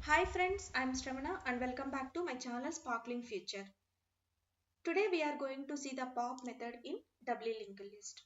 Hi friends, I am Stramana and welcome back to my channel Sparkling Future. Today we are going to see the pop method in doubly linked list.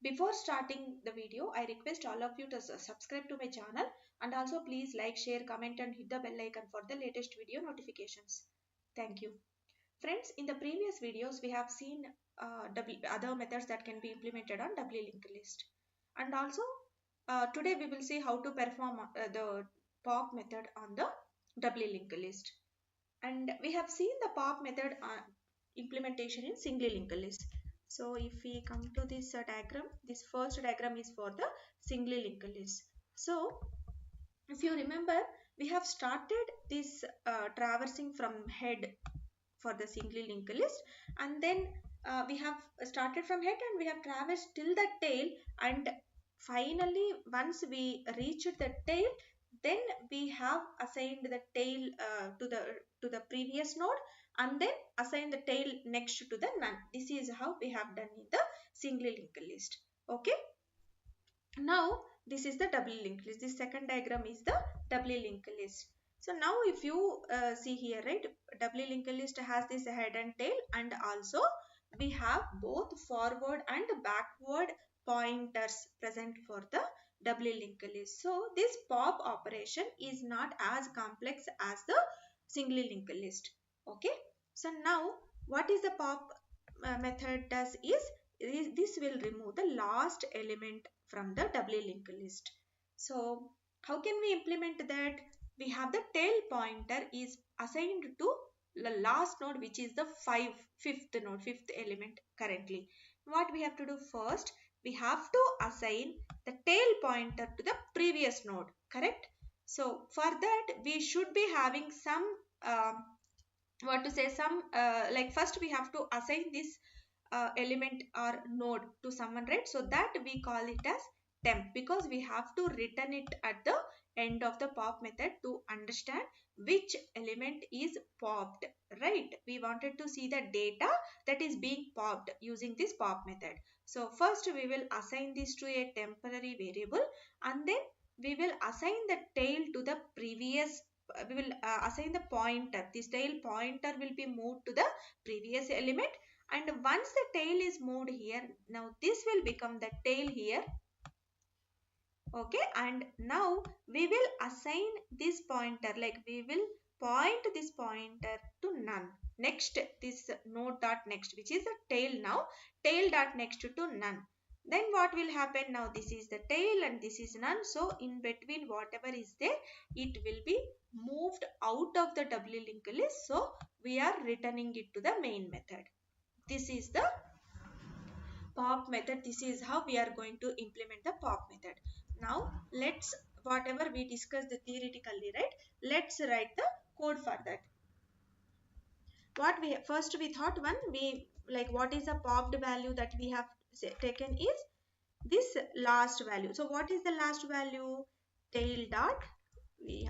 Before starting the video, I request all of you to subscribe to my channel and also please like, share, comment and hit the bell icon for the latest video notifications. Thank you. Friends, in the previous videos we have seen other methods that can be implemented on doubly linked list. And also today we will see how to perform the pop method on the doubly linked list. And we have seen the pop method implementation in singly linked list. So if we come to this diagram, this first diagram is for the singly linked list. So if you remember, we have started this traversing from head for the singly linked list, and then we have started from head and we have traversed till the tail, and finally once we reached the tail, then we have assigned the tail to the previous node and then assign the tail next to the none. This is how we have done in the singly linked list. Okay, now this is the doubly linked list. This second diagram is the doubly linked list. So now if you see here, right, doubly linked list has this head and tail, and also we have both forward and backward pointers present for the doubly linked list. So this pop operation is not as complex as the singly linked list. Okay, so now what is the pop method does is this will remove the last element from the doubly linked list. So how can we implement that? We have the tail pointer is assigned to the last node, which is the fifth element currently. What we have to do first, we have to assign the tail pointer to the previous node, correct? So for that we should be having some what to say some like first we have to assign this element or node to someone, right? So that we call it as temp, because we have to return it at the end of the pop method to understand which element is popped, right? We wanted to see the data that is being popped using this pop method. So first we will assign this to a temporary variable, and then we will assign the tail to the previous we will assign the pointer. This tail pointer will be moved to the previous element, and once the tail is moved here, now this will become the tail here. Okay, and now we will assign this pointer, like we will point this pointer to none. Next, this node dot next, which is the tail now, tail dot next to none. Then what will happen? Now this is the tail and this is none. So in between whatever is there, it will be moved out of the doubly linked list. So we are returning it to the main method. This is the pop method. This is how we are going to implement the pop method. Now let's, whatever we discussed theoretically, right, let's write the code for that. What we first we thought, one we like what is the popped value that we have taken is this last value. So what is the last value? Tail dot, we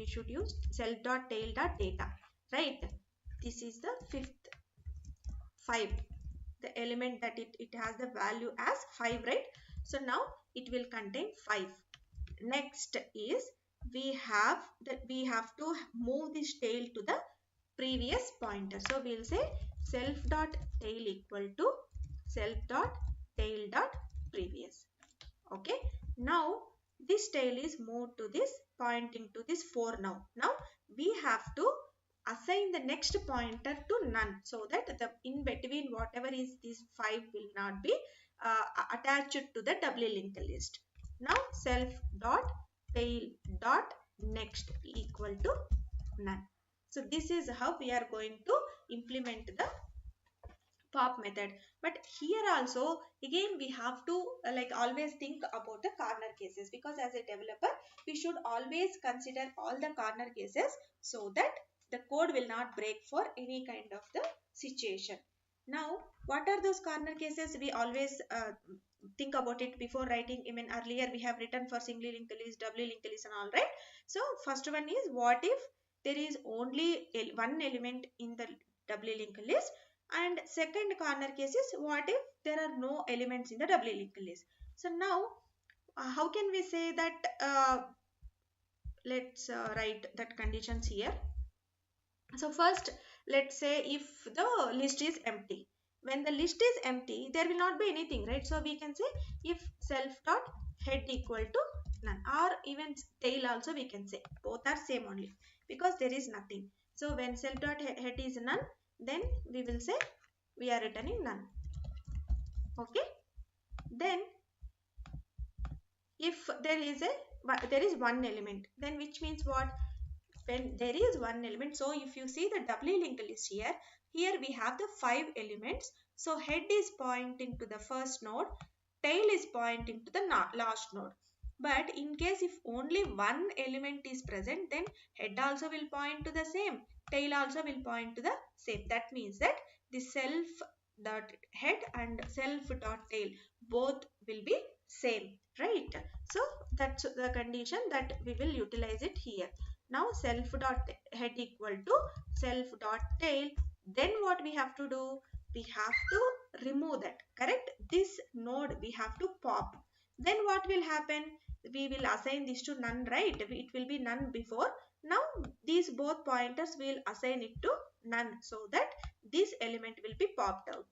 should use self dot tail dot data, right? This is the fifth 5, the element that it has the value as 5, right? So now it will contain 5. Next is we have to move this tail to the previous pointer. So we'll say self dot tail equal to self dot tail dot previous. Okay, now this tail is moved to this, pointing to this 4. Now we have to assign the next pointer to none, so that the in between whatever is this 5 will not be attached to the doubly linked list. Now self dot tail dot next equal to none. So this is how we are going to implement the pop method. But here also again we have to like always think about the corner cases, because as a developer we should always consider all the corner cases so that the code will not break for any kind of the situation. Now what are those corner cases? We always think about it before writing. I mean, earlier we have written for singly linked list, doubly linked list and all, right? So first one is, what if there is only one element in the doubly linked list? And second corner case is, what if there are no elements in the doubly linked list? So now how can we say that let's write that conditions here. So first, let's say if the list is empty. When the list is empty, there will not be anything, right? So we can say if self dot head equal to none, or even tail also we can say. Both are same only because there is nothing. So when self dot head is none, then we will say we are returning none. Okay. Then if there is one element, then which means what? When there is one element, so if you see the doubly linked list here we have the 5 elements. So head is pointing to the first node, tail is pointing to the last node. But in case if only one element is present, then head also will point to the same, tail also will point to the same. That means that the self dot head and self dot tail both will be same, right? So that's the condition that we will utilize it here. Now self dot head equal to self dot tail. Then what we have to do? We have to remove that, correct? This node we have to pop. Then what will happen? We will assign this to none, right? It will be none before. Now these both pointers will assign it to none, so that this element will be popped out.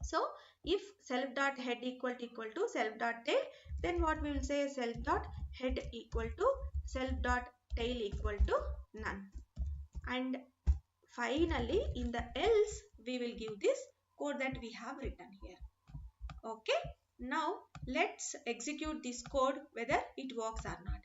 So if self dot head equal to self dot tail, then what we will say? Self dot head equal to self dot tail equal to none. And finally in the else we will give this code that we have written here. Okay. Now let's execute this code whether it works or not.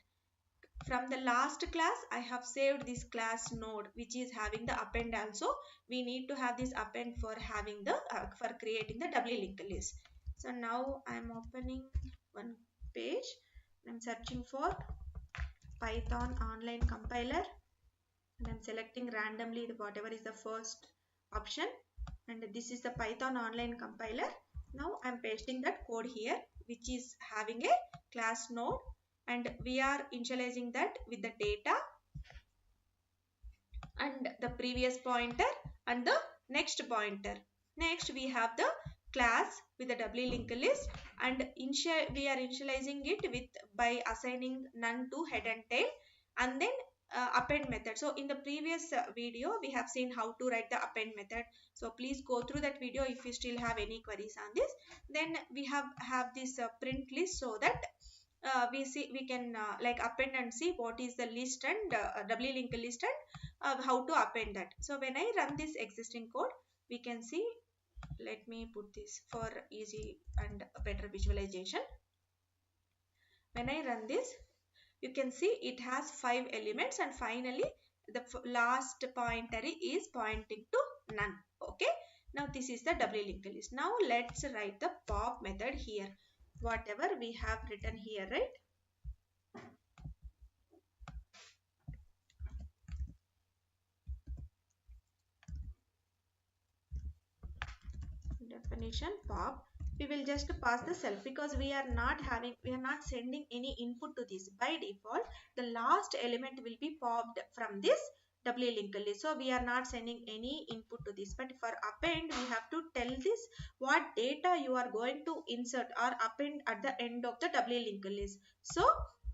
From the last class I have saved this class node which is having the append also. We need to have this append for having the for creating the doubly linked list. So now I am opening one page. I am searching for Python online compiler and I am selecting randomly whatever is the first option, and this is the Python online compiler. Now I am pasting that code here which is having a class node, and we are initializing that with the data and the previous pointer and the next pointer. Next we have the class with the doubly linked list, and we are initializing it with by assigning none to head and tail, and then append method. So in the previous video we have seen how to write the append method, so please go through that video if you still have any queries on this. Then we have this print list, so that we can like append and see what is the list and doubly linked list and how to append that. So when I run this existing code, we can see, let me put this for easy and better visualization. When I run this, you can see it has 5 elements, and finally the last pointer is pointing to none. Okay. Now this is the doubly linked list. Now let's write the pop method here, whatever we have written here, right? Definition pop, we will just pass the self because we are not sending any input to this. By default the last element will be popped from this doubly linked list, so we are not sending any input to this. But for append we have to tell this what data you are going to insert or append at the end of the doubly linked list, so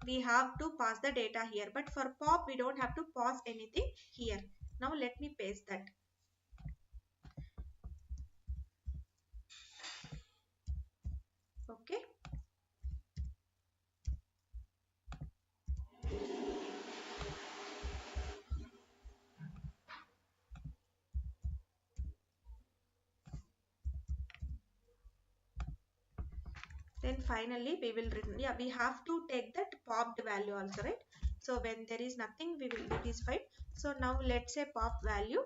we have to pass the data here. But for pop we don't have to pass anything here. Now let me paste that. Okay. Then finally we will return, yeah, we have to take that popped value also, right? So when there is nothing, we will, it is fine. So now let's say pop value,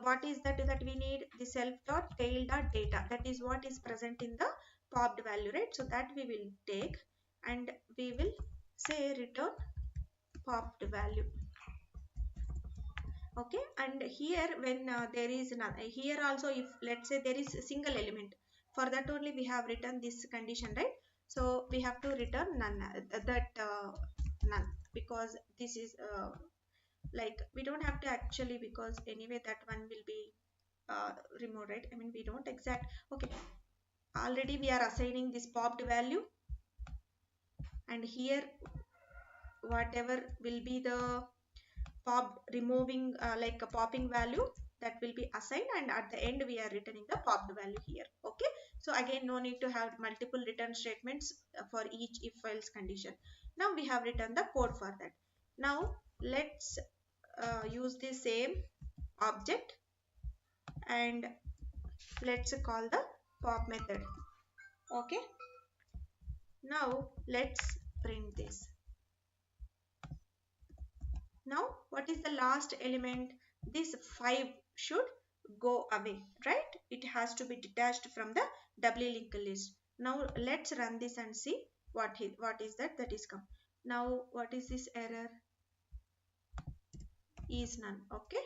what is that? That we need the self dot tail dot data, that is what is present in the popped value, right? So that we will take, and we will say return popped value. Okay. And here when there is here also, if let's say there is a single element, for that only we have written this condition, right? So we have to return none, none, because this is like we don't have to actually, because anyway that one will be removed, right? I mean we don't exact. Okay, already we are assigning this popped value, and here whatever will be the pop removing like a popping value, that will be assigned, and at the end we are returning the popped value here. Okay, so again no need to have multiple return statements for each if else condition. Now we have written the code for that. Now let's use the same object and let's call the pop method. Okay, now let's print this. Now what is the last element? This 5 should go away, right? It has to be detached from the doubly linked list. Now let's run this and see what is that is come. Now what is this error? Is none. Okay,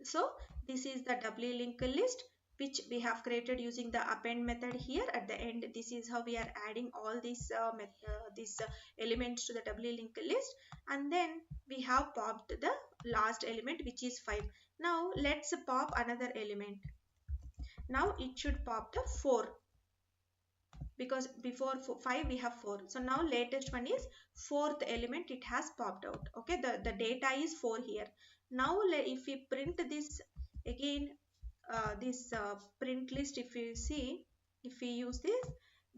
so this is the doubly linked list which we have created using the append method here at the end. This is how we are adding all these elements to the doubly linked list, and then we have popped the last element which is 5. Now let's pop another element. Now it should pop the 4, because before 5 we have 4. So now latest one is fourth element, it has popped out. Okay, the data is 4 here. Now if we print this again, this print list, if you see, if we use this,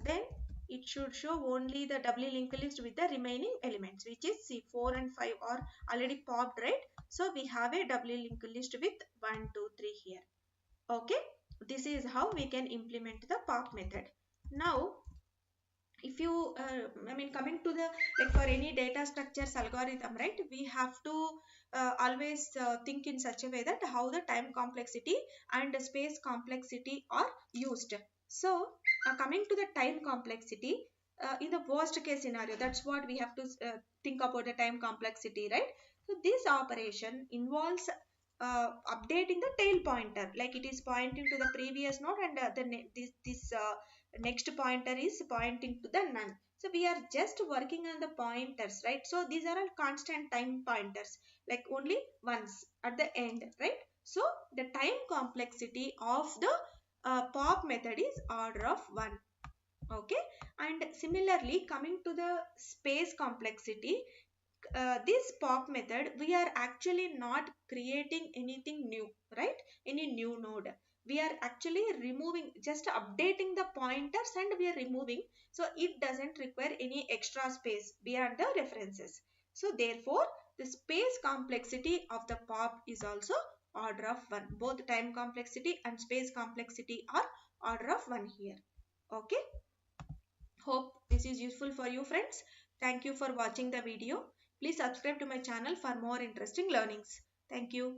then it should show only the doubly linked list with the remaining elements, which is see 4 and 5 are already popped, right? So we have a doubly linked list with 1 2 3 here. Okay, this is how we can implement the pop method. Now if you coming to the, like, for any data structures algorithm, right, we have to always think in such a way that how the time complexity and the space complexity are used. So coming to the time complexity, in the worst case scenario, that's what we have to think about the time complexity, right? So this operation involves updating the tail pointer, like it is pointing to the previous node, and this next pointer is pointing to the none. So we are just working on the pointers, right? So these are all constant time pointers, like only once at the end, right? So the time complexity of the pop method is order of 1. Okay, and similarly coming to the space complexity, this pop method, we are actually not creating anything new, right? Any new node, we are actually removing, just updating the pointers, and we are removing, so it doesn't require any extra space beyond the references. So therefore the space complexity of the pop is also order of 1. Both time complexity and space complexity are order of 1 here. Okay, hope this is useful for you friends. Thank you for watching the video. Please subscribe to my channel for more interesting learnings. Thank you.